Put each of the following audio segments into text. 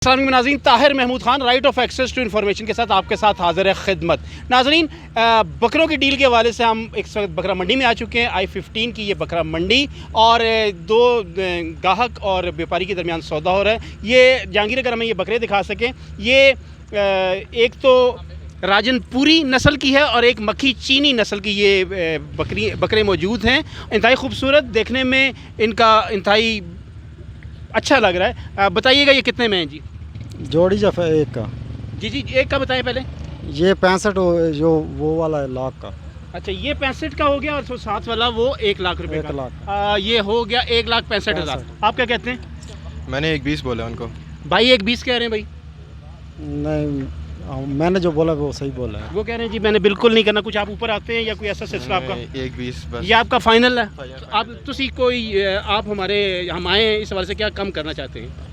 अस्सलाम नाज़रीन, Tahir Mahmood Khan right of access to information के साथ आपके साथ हाजिर है खिदमत। नाज़रीन, बकरों की डील के हवाले से हम एक बकरा मंडी में आ चुके हैं। I-15 की ये बकरा मंडी और दो गाहक और व्यापारी के दरमियान सौदा हो रहा है। ये जहांगीर, अगर हमें ये बकरे दिखा सकें, ये एक तो राजनपुरी नस्ल की है और एक मक्खी चीनी नस्ल की ये बकरे मौजूद हैं। इंतहाई खूबसूरत, देखने में इनका इंतहाई अच्छा लग रहा है। बताइएगा ये कितने में है जी? जोड़ी जफा एक का। जी, एक का बताएं पहले। ये 65 जो वो वाला है लाख का। अच्छा, ये 65 का हो गया और साथ वाला वो 1 लाख रुपए 1 का। लाख। ये हो गया 1,65,000। आप क्या कहते हैं? मैंने 1,20 बोला उनको। भाई 1,20 कह रहे हैं भाई। नहीं, मैंने जो बोला वो सही बोला है। वो कह रहे हैं जी मैंने बिल्कुल नहीं करना। कुछ आप ऊपर आते हैं या कोई ऐसा सिलसिला आपका? 1,20 बस। ये आपका फाइनल है? फाइनल। आप तुसी कोई आप हम आए इस हवाले से क्या कम करना चाहते हैं?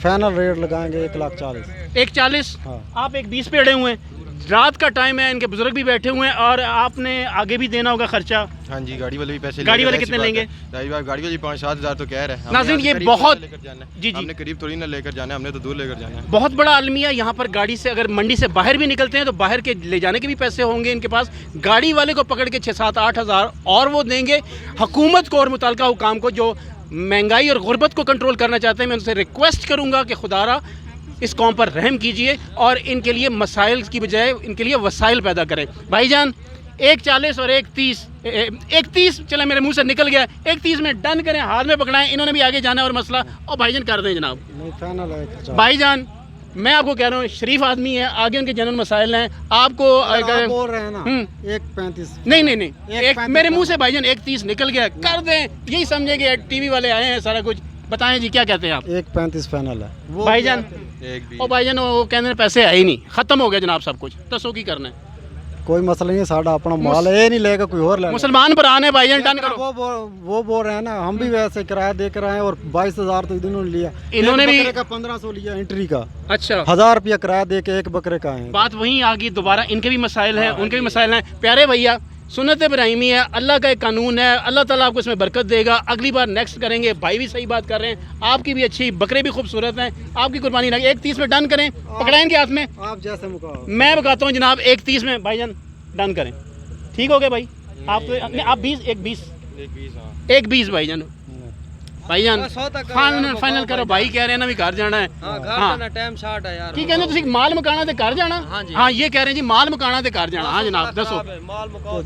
फाइनल रेट लगाएंगे 1,40,000। 1,40। हाँ। आप 1,20 पे अड़े हुए हैं। रात का टाइम है, इनके बुजुर्ग भी बैठे हुए हैं और आपने आगे भी देना होगा खर्चा। हाँ जी, गाड़ी वाले भी पैसे गाड़ी वाले ऐसी कितने बात लेंगे? है। गाड़ी वाले 5-7 हज़ार तो कह रहे हैं। नाज़रीन, ये करीब बहुत लेकर जाना है। जी। हमने करीब थोड़ी ना लेकर जाना है, हमने तो दूर लेकर जाना है। बहुत बड़ा अलमिया यहाँ पर। गाड़ी से अगर मंडी से बाहर भी निकलते हैं तो बाहर के ले जाने के भी पैसे होंगे इनके पास। गाड़ी वाले को पकड़ के 6-7-8 हज़ार और वो देंगे। हुकूमत को और मुतल्लिका हुकाम को जो महंगाई और गुर्बत को कंट्रोल करना चाहते हैं, मैं उनसे रिक्वेस्ट करूँगा कि खुदारा इस कौम पर रहम कीजिए और इनके लिए मसाइल की बजाय इनके लिए वसाइल पैदा करें। भाईजान 1,40 और 1,30 चले, मेरे मुंह से निकल गया। 1,30 में डन करें, हाथ में पकड़ाएं। इन्होंने भी आगे जाना है और मसला और भाईजान कर दें जनाब। नहीं, फाइनल है 1,40,000। भाईजान मैं आपको कह रहा हूँ, शरीफ आदमी है, आगे उनके जनरल मसाइल हैं। आपको आप बोल रहे हैं ना 1,35। नहीं, एक 1,35 मेरे मुंह से भाईजान 1,30 निकल गया। कर दें, यही समझे कि टीवी वाले आए हैं सारा कुछ। बताएं जी, क्या कहते हैं आप? 1,35 फाइनल है भाईजान। 1,20। और भाईजान वो कहते हैं पैसे है ही नहीं, खत्म हो गया जनाब सब कुछ। दसो की करना है? कोई मसला नहीं है, साड़ा अपना माल है, ये नहीं लेगा कोई और लेगा। मुसलमान पर आने भाईजान डन करो। वो बोल रहे हैं ना, हम भी वैसे किराया दे कर आए और 22,000 तो इन्होंने लिया। इन्होंने एक भी बकरे का 1,500 लिया एंट्री का। अच्छा, 1,000 रुपया किराया दे के एक बकरे का है। बात वहीं आ गई दोबारा। इनके भी मसाइल हैं, उनके भी मसाइल हैं। प्यारे भैया, सुन्नत इब्राहिमी है, अल्लाह का एक कानून है। अल्लाह ताला आपको इसमें बरकत देगा। अगली बार नेक्स्ट करेंगे। भाई भी सही बात कर रहे हैं, आपकी भी अच्छी, बकरे भी खूबसूरत हैं, आपकी कुर्बानी लगे। 1,30 में डन करें, पकड़ाएं इनके हाथ में। आप जैसे मुकाओ। मैं बताता हूँ जनाब, 1,30 में भाईजान डन करें। ठीक हो गया भाई? आप 1,20 1,20 भाईजान। भाईजान फाइनल करो। भाई कह रहे हैं ना भी घर जाना है। हाँ, टाइम शार्ट है यार। की कहते तुसी माल मकाना ते घर जाना? हाँ जी। हाँ, ये कह रहे हैं जी माल मकाना ते घर जाना। हाँ जनाब, दसो। माल मुकाओ।